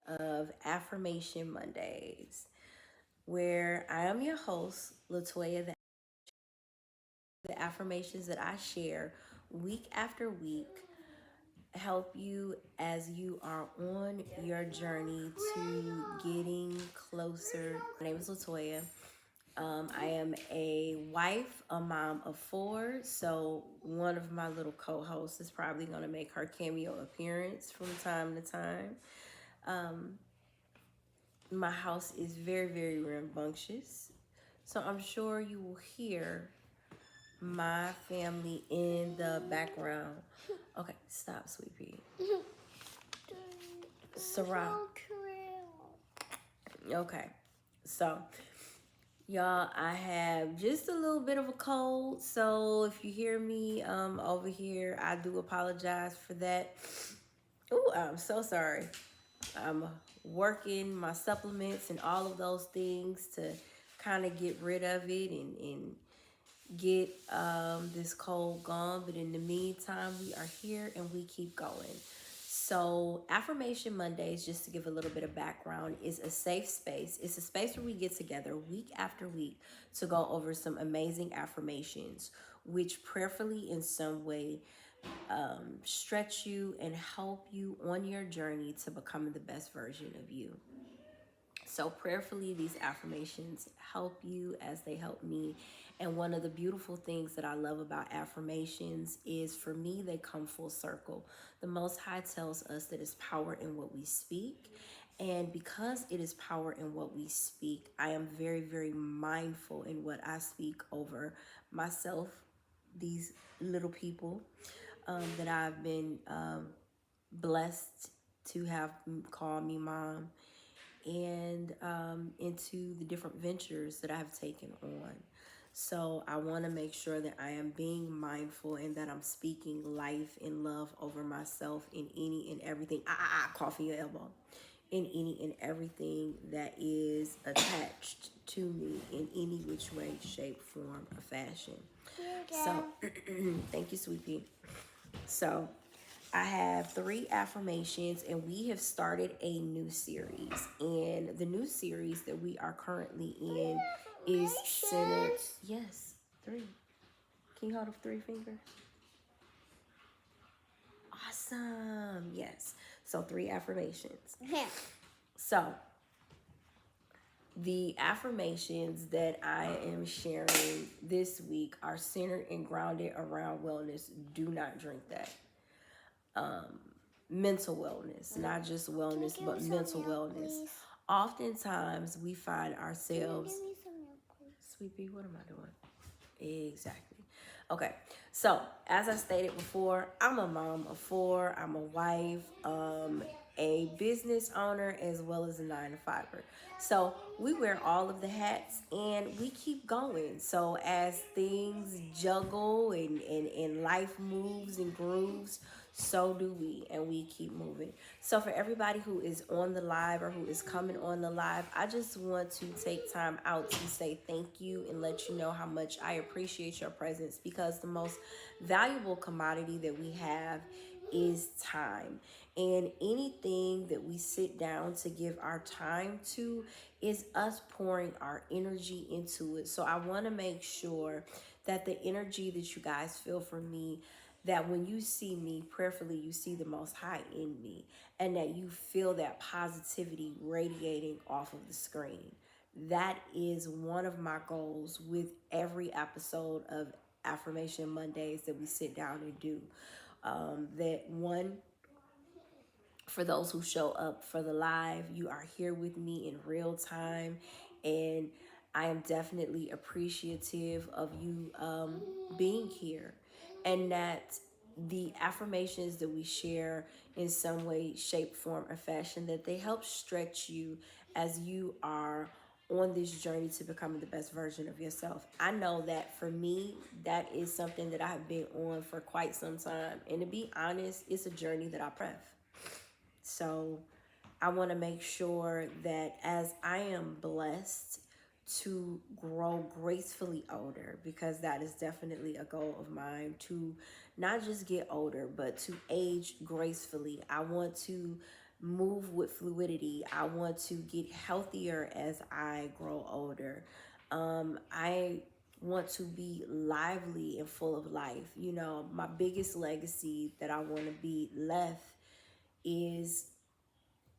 of Affirmation Mondays, where I am your host, Latoya. The affirmations that I share week after week help you as you are on your journey to getting closer. My name is Latoya. I am a wife, a mom of four, so one of my little co-hosts is probably going to make her cameo appearance from time to time. Um, my house is very, very rambunctious, so I'm sure you will hear my family in the background. Okay, stop, sweet pea. Sarah. Okay, so y'all, I have just a little bit of a cold, so if you hear me over here, I do apologize for that. Oh, I'm so sorry. I'm working my supplements and all of those things to kind of get rid of it and get this cold gone. But in the meantime, we are here and we keep going. So, Affirmation Mondays, just to give a little bit of background, is a safe space. It's a space where we get together week after week to go over some amazing affirmations, which prayerfully in some way stretch you and help you on your journey to becoming the best version of you. So, prayerfully, these affirmations help you as they help me. And one of the beautiful things that I love about affirmations is for me, they come full circle. The Most High tells us that it's power in what we speak. And because it is power in what we speak, I am very, very mindful in what I speak over myself, these little people that I've been blessed to have call me mom, and into the different ventures that I've taken on. So I want to make sure that I am being mindful and that I'm speaking life and love over myself in any and everything. Cough in your elbow. In any and everything that is attached to me in any which way, shape, form, or fashion. So, thank you, sweetie. So, I have three affirmations, and we have started a new series. And the new series that we are currently in is centered. Yes, three. Can you hold up three fingers? Awesome. Yes. So, three affirmations. So, the affirmations that I am sharing this week are centered and grounded around wellness. Do not drink that. Mental wellness, not just wellness, but mental wellness. Please. Oftentimes, we find ourselves. Can you give me some milk, please? Sweet pea, what am I doing? Exactly. Okay, so as I stated before, I'm a mom of four. I'm a wife, a business owner, as well as a 9 to 5er. So we wear all of the hats and we keep going. So as things juggle and life moves and grooves, so do we, and we keep moving. So for everybody who is on the live or who is coming on the live, I just want to take time out to say thank you and let you know how much I appreciate your presence, because the most valuable commodity that we have is time. And anything that we sit down to give our time to is us pouring our energy into it. So I want to make sure that the energy that you guys feel from me, that when you see me, prayerfully, you see the Most High in me, and that you feel that positivity radiating off of the screen. That is one of my goals with every episode of Affirmation Mondays that we sit down and do. That one, for those who show up for the live, you are here with me in real time, and I am definitely appreciative of you being here, and that the affirmations that we share in some way, shape, form, or fashion, that they help stretch you as you are on this journey to becoming the best version of yourself. I know that for me, that is something that I have been on for quite some time, and to be honest, it's a journey that I pref. So I want to make sure that as I am blessed to grow gracefully older, because that is definitely a goal of mine, to not just get older, but to age gracefully. I want to move with fluidity. I want to get healthier as I grow older. I want to be lively and full of life. You know, my biggest legacy that I want to be left is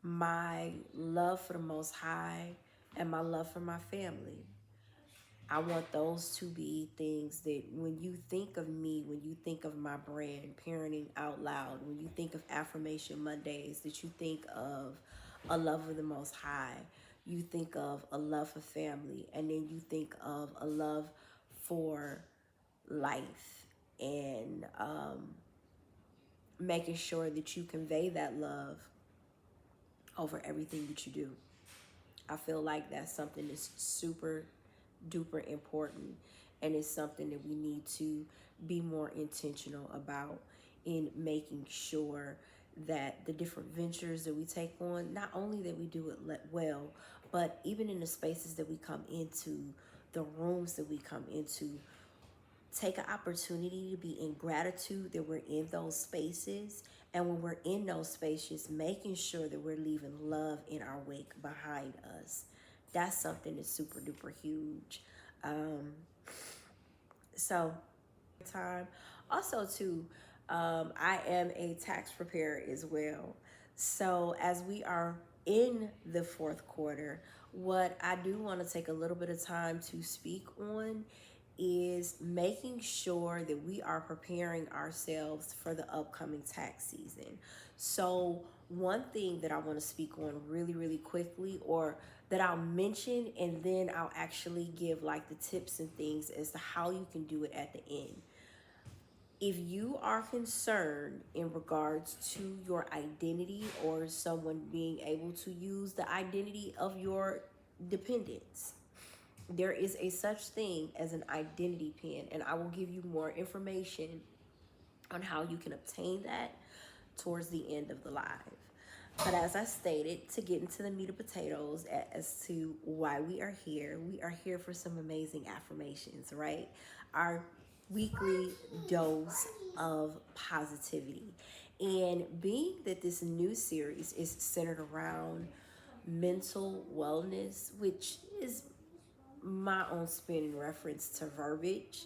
my love for the Most High and my love for my family. I want those to be things that when you think of me, when you think of my brand, Parenting Out Loud, when you think of Affirmation Mondays, that you think of a love of the Most High, you think of a love for family, and then you think of a love for life, and making sure that you convey that love over everything that you do. I feel like that's something that's super duper important, and it's something that we need to be more intentional about in making sure that the different ventures that we take on, not only that we do it well, but even in the spaces that we come into, the rooms that we come into, take an opportunity to be in gratitude that we're in those spaces. And when we're in those spaces, making sure that we're leaving love in our wake behind us. That's something that's super duper huge. So time. Also too, I am a tax preparer as well. So as we are in the fourth quarter, what I do want to take a little bit of time to speak on is making sure that we are preparing ourselves for the upcoming tax season. So one thing that I want to speak on really, really quickly, or that I'll mention, and then I'll actually give like the tips and things as to how you can do it at the end. If you are concerned in regards to your identity or someone being able to use the identity of your dependents, there is a such thing as an identity pin, and I will give you more information on how you can obtain that towards the end of the live. But as I stated, to get into the meat and potatoes as to why we are here for some amazing affirmations, right? Our weekly dose of positivity. And being that this new series is centered around mental wellness, which is my own spin in reference to verbiage,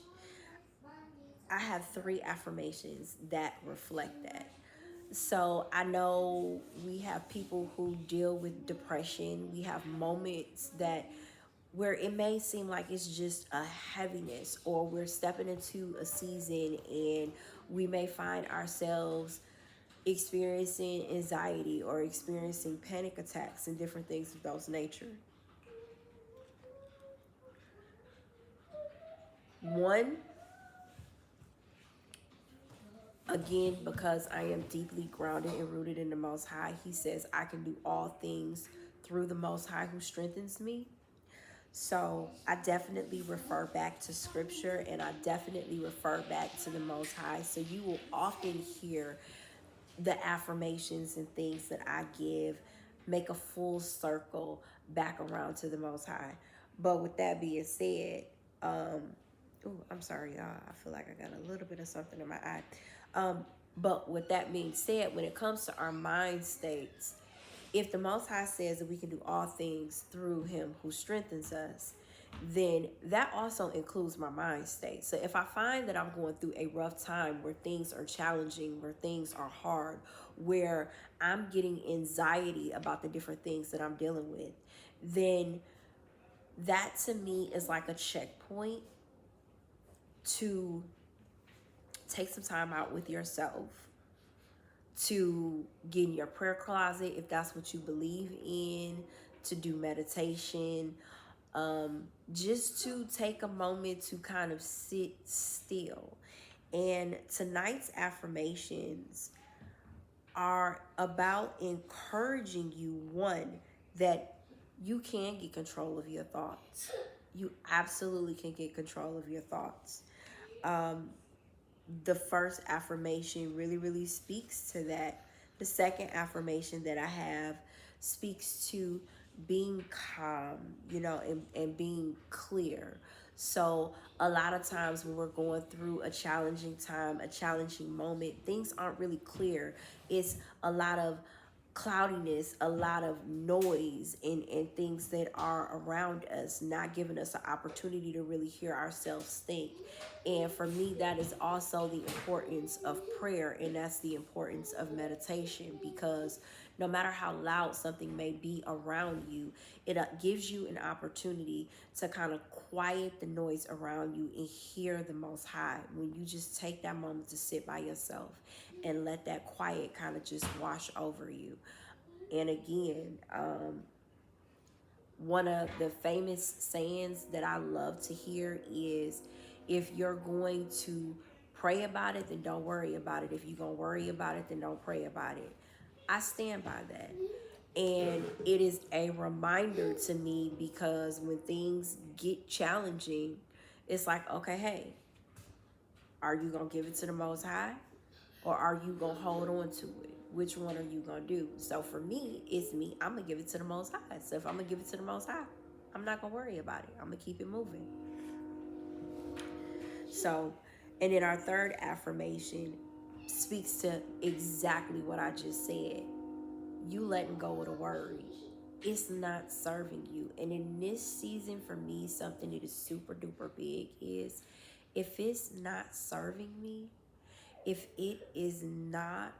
I have 3 affirmations that reflect that. So I know we have people who deal with depression. We have moments that where it may seem like it's just a heaviness, or we're stepping into a season and we may find ourselves experiencing anxiety or experiencing panic attacks and different things of those nature. One, again, because I am deeply grounded and rooted in the Most High, He says I can do all things through the Most High who strengthens me. So I definitely refer back to scripture, and I definitely refer back to the Most High. So you will often hear the affirmations and things that I give make a full circle back around to the Most High. But with that being said, I'm sorry, y'all. I feel like I got a little bit of something in my eye. But with that being said, when it comes to our mind states, if the Most High says that we can do all things through Him who strengthens us, then that also includes my mind state. So if I find that I'm going through a rough time where things are challenging, where things are hard, where I'm getting anxiety about the different things that I'm dealing with, then that to me is like a checkpoint to take some time out with yourself, to get in your prayer closet if that's what you believe in, to do meditation, just to take a moment to kind of sit still. And tonight's affirmations are about encouraging you, one, that you can get control of your thoughts. You absolutely can get control of your thoughts. The first affirmation really, really speaks to that. The second affirmation that I have speaks to being calm, and being clear. So a lot of times when we're going through a challenging time, a challenging moment, things aren't really clear. It's a lot of cloudiness, a lot of noise, and things that are around us, not giving us an opportunity to really hear ourselves think. And for me, that is also the importance of prayer, and that's the importance of meditation, because no matter how loud something may be around you, it gives you an opportunity to kind of quiet the noise around you and hear the Most High when you just take that moment to sit by yourself and let that quiet kind of just wash over you. And again, one of the famous sayings that I love to hear is, if you're going to pray about it, then don't worry about it. If you're going to worry about it, then don't pray about it. I stand by that. And it is a reminder to me, because when things get challenging, it's like, okay, hey, are you going to give it to the Most High? Or are you going to hold on to it? Which one are you going to do? So for me, it's me. I'm going to give it to the Most High. So if I'm going to give it to the Most High, I'm not going to worry about it. I'm going to keep it moving. So, and then our third affirmation speaks to exactly what I just said. You letting go of the worry. It's not serving you. And in this season, for me, something that is super duper big is, if it's not serving me, if it is not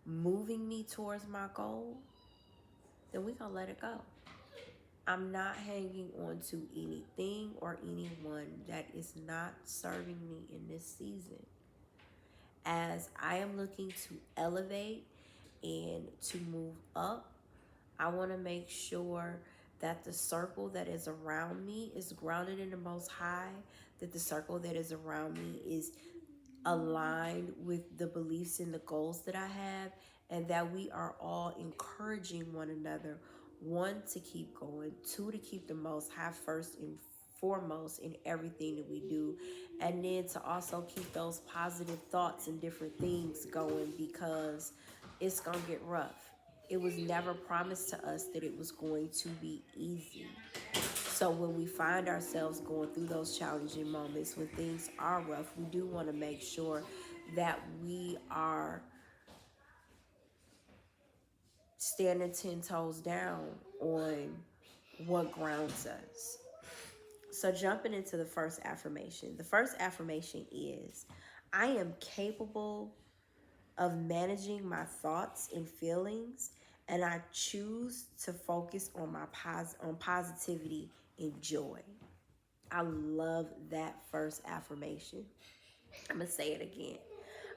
moving me towards my goal, then we're going to let it go. I'm not hanging on to anything or anyone that is not serving me in this season. As I am looking to elevate and to move up, I want to make sure that the circle that is around me is grounded in the Most High, that the circle that is around me is aligned with the beliefs and the goals that I have, and that we are all encouraging one another, one, to keep going, two, to keep the Most High first and foremost in everything that we do, and then to also keep those positive thoughts and different things going, because it's gonna get rough. It was never promised to us that it was going to be easy. So when we find ourselves going through those challenging moments, when things are rough, we do want to make sure that we are standing 10 toes down on what grounds us. So jumping into the first affirmation. The first affirmation is, I am capable of managing my thoughts and feelings, and I choose to focus on my positivity and joy. I love that first affirmation. I'm going to say it again.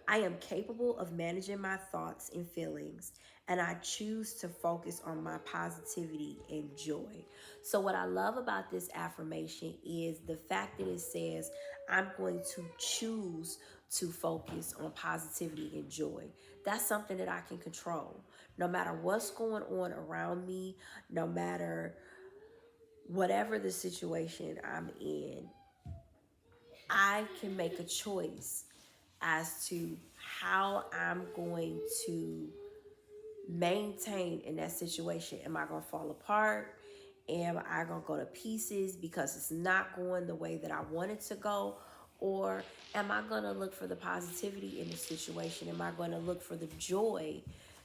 I am capable of managing my thoughts and feelings, and I choose to focus on my positivity and joy. So what I love about this affirmation is the fact that it says, I'm going to choose to focus on positivity and joy. That's something that I can control. No matter what's going on around me, no matter whatever the situation I'm in, I can make a choice as to how I'm going to maintain in that situation. Am I going to fall apart? Am I going to go to pieces because it's not going the way that I want it to go? Or am I going to look for the positivity in the situation? Am I going to look for the joy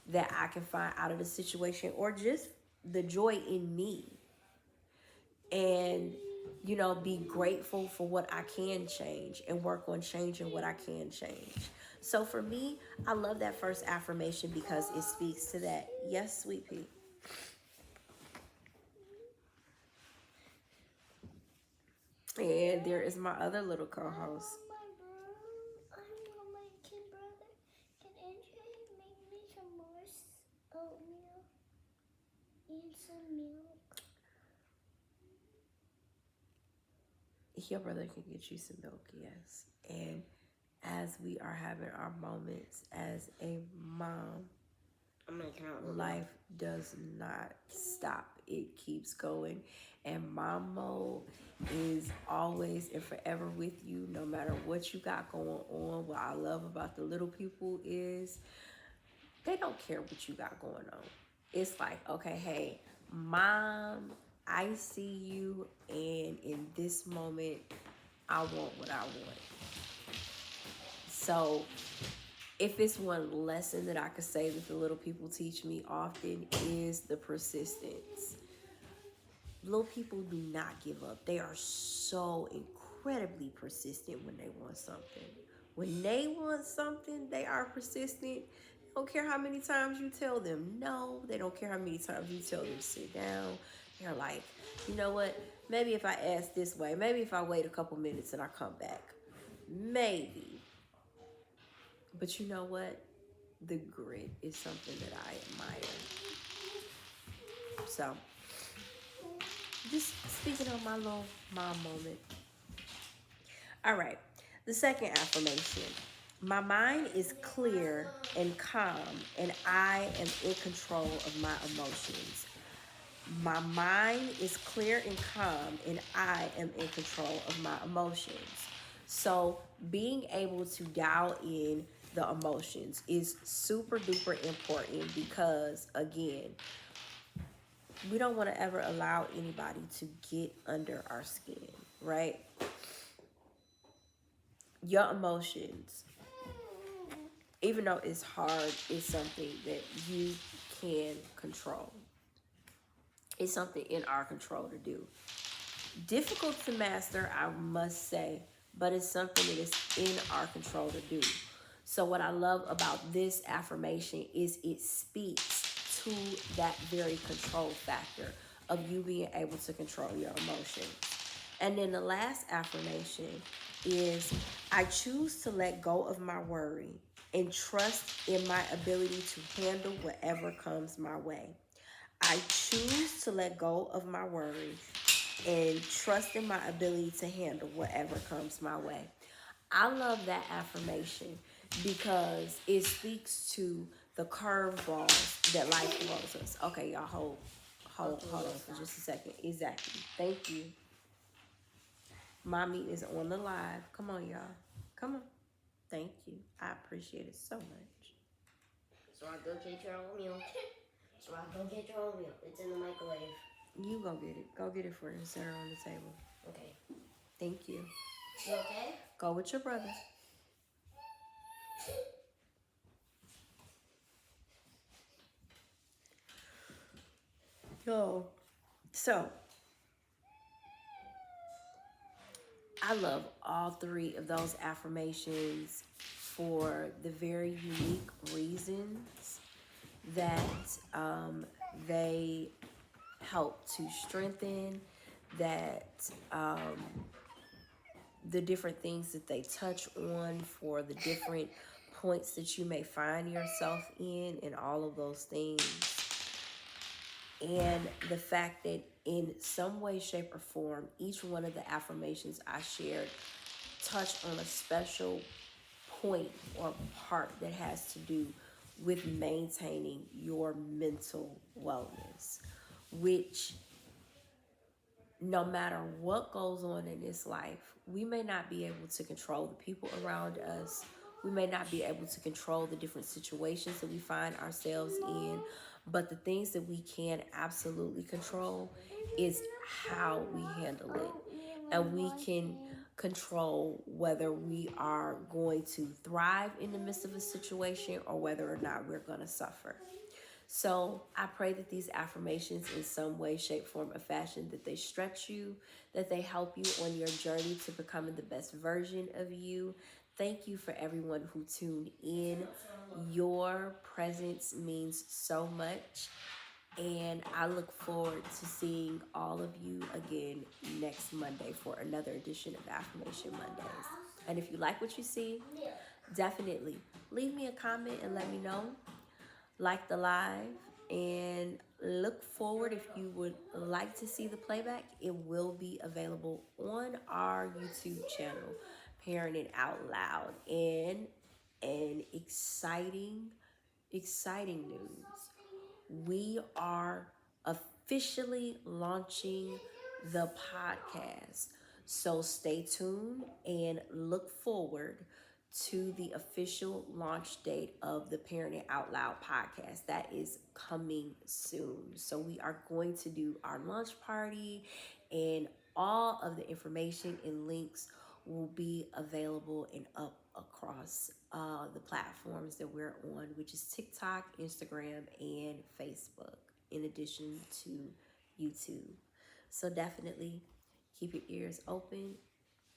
that I can find out of the situation, or just the joy in me? And, you know, be grateful for what I can change and work on changing what I can change. So for me, I love that first affirmation because it speaks to that. Yes, sweet pea. And there is my other little co-host. Your brother can get you some milk, yes. And as we are having our moments as a mom, life does not stop. It keeps going. And mom mode is always and forever with you, no matter what you got going on. What I love about the little people is they don't care what you got going on. It's like, okay, hey, mom, I see you, and in this moment, I want what I want. So If it's one lesson that I could say that the little people teach me often is the persistence. Little people do not give up. They are so incredibly persistent when they want something. When they want something, they are persistent. They don't care how many times you tell them no. They don't care how many times you tell them sit down. They're like, you know what? Maybe if I ask this way, maybe if I wait a couple minutes and I come back, maybe. But you know what? The grit is something that I admire. So, just speaking on my little mom moment. All right. The second affirmation. My mind is clear and calm, and I am in control of my emotions. My mind is clear and calm, and I am in control of my emotions. So, being able to dial in the emotions is super duper important because, again, we don't want to ever allow anybody to get under our skin, right? Your emotions, even though it's hard, is something that you can control. It's something in our control to do. Difficult to master, I must say, but it's something that is in our control to do. So what I love about this affirmation is it speaks to that very control factor of you being able to control your emotions. And then the last affirmation is I choose to let go of my worry and trust in my ability to handle whatever comes my way. I choose to let go of my worry and trust in my ability to handle whatever comes my way. I love that affirmation because it speaks to the curveballs that life throws us. Okay, y'all, hold on for just a second. Exactly. Thank you. Mommy is on the live. Come on, y'all. Come on. Thank you. I appreciate it so much. So I go get your oatmeal. It's in the microwave. You go get it. Go get it for her and set her on the table. Okay. Thank you. You okay? Go with your brother. Yo. So, I love all three of those affirmations for the very unique reasons that they help to strengthen, that the different things that they touch on for the different points that you may find yourself in, and all of those things. And the fact that in some way, shape, or form, each one of the affirmations I shared touch on a special point or part that has to do with maintaining your mental wellness, which no matter what goes on in this life, we may not be able to control the people around us. We may not be able to control the different situations that we find ourselves in, but the things that we can absolutely control is how we handle it. And we can control whether we are going to thrive in the midst of a situation or whether or not we're going to suffer. So I pray that these affirmations in some way, shape, form, or fashion, that they stretch you, that they help you on your journey to becoming the best version of you. Thank you for everyone who tuned in. Your presence means so much. And I look forward to seeing all of you again next Monday for another edition of Affirmation Mondays. And if you like what you see, definitely leave me a comment and let me know. Like the live, and look forward, if you would like to see the playback, it will be available on our YouTube channel, Parenting Out Loud. And an exciting news. We are officially launching the podcast. So stay tuned and look forward to the official launch date of the Parenting Out Loud podcast. That is coming soon. So we are going to do our launch party, and all of the information and links will be available and up across the platforms that we're on, which is TikTok, Instagram, and Facebook, in addition to YouTube. So definitely keep your ears open,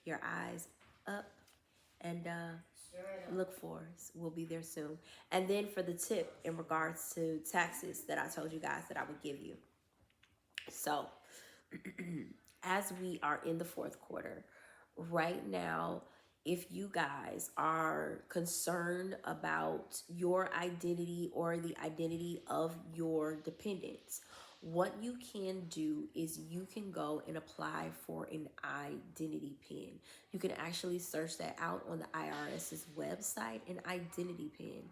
your eyes up, and look for us. We'll be there soon. And then for the tip in regards to taxes that I told you guys that I would give you. So as we are in the fourth quarter, right now, if you guys are concerned about your identity or the identity of your dependents, what you can do is you can go and apply for an identity pin. You can actually search that out on the IRS's website, an identity pin.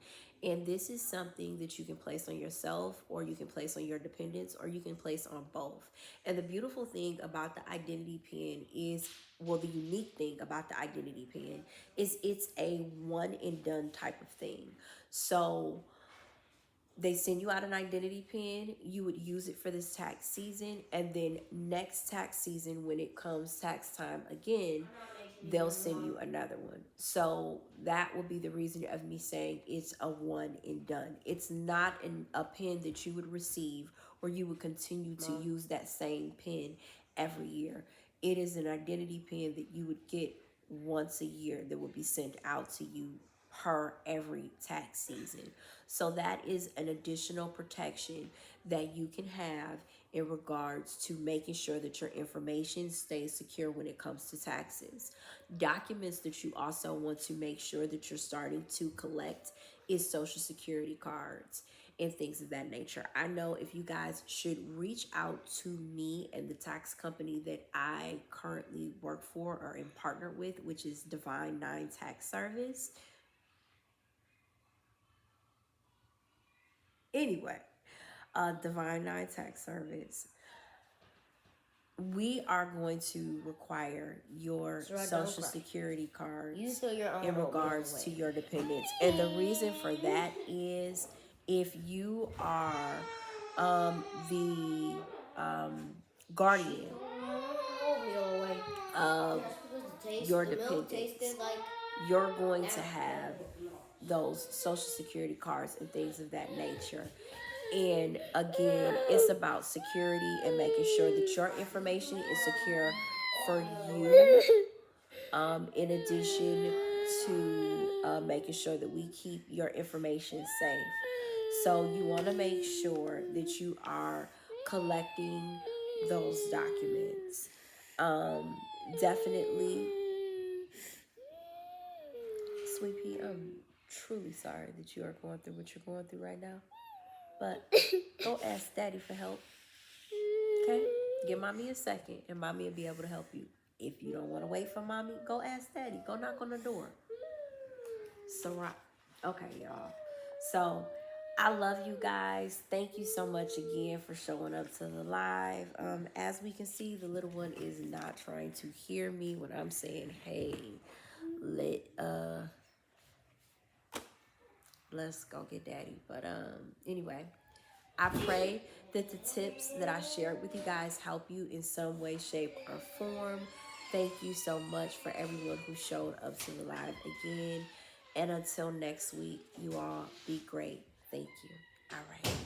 And this is something that you can place on yourself, or you can place on your dependents, or you can place on both. And the beautiful thing about the identity pin is, well, the unique thing about the identity pin is it's a one and done type of thing. So they send you out an identity pin, you would use it for this tax season, and then next tax season, when it comes tax time again, they'll send you another one. So that will be the reason of me saying it's a one and done. It's not a pin that you would receive or you would continue to use that same pin every year. It is an identity pin that you would get once a year that would be sent out to you per every tax season. So that is an additional protection that you can have in regards to making sure that your information stays secure when it comes to taxes. Documents that you also want to make sure that you're starting to collect is Social Security cards and things of that nature. I know if you guys should reach out to me and the tax company that I currently work for or am partnered with, which is Divine 9 Tax Service. Anyway, Divine 9 Tax Service, we are going to require your Social Security cards in regards to your dependents. And the reason for that is if you are the guardian of your dependents, you're going to have those Social Security cards and things of that nature. And again, it's about security and making sure that your information is secure for you, in addition to making sure that we keep your information safe. So you want to make sure that you are collecting those documents. Definitely, Sweet Pea, I'm truly sorry that you are going through what you're going through right now. But go ask Daddy for help. Okay? Give Mommy a second and Mommy will be able to help you. If you don't want to wait for Mommy, go ask Daddy. Go knock on the door. So, right. Okay, y'all. So, I love you guys. Thank you so much again for showing up to the live. As we can see, the little one is not trying to hear me when I'm saying, hey, let's go get Daddy. But anyway, I pray that the tips that I shared with you guys help you in some way, shape, or form. Thank you so much for everyone who showed up to the live again. And until next week, you all be great. Thank you. All right.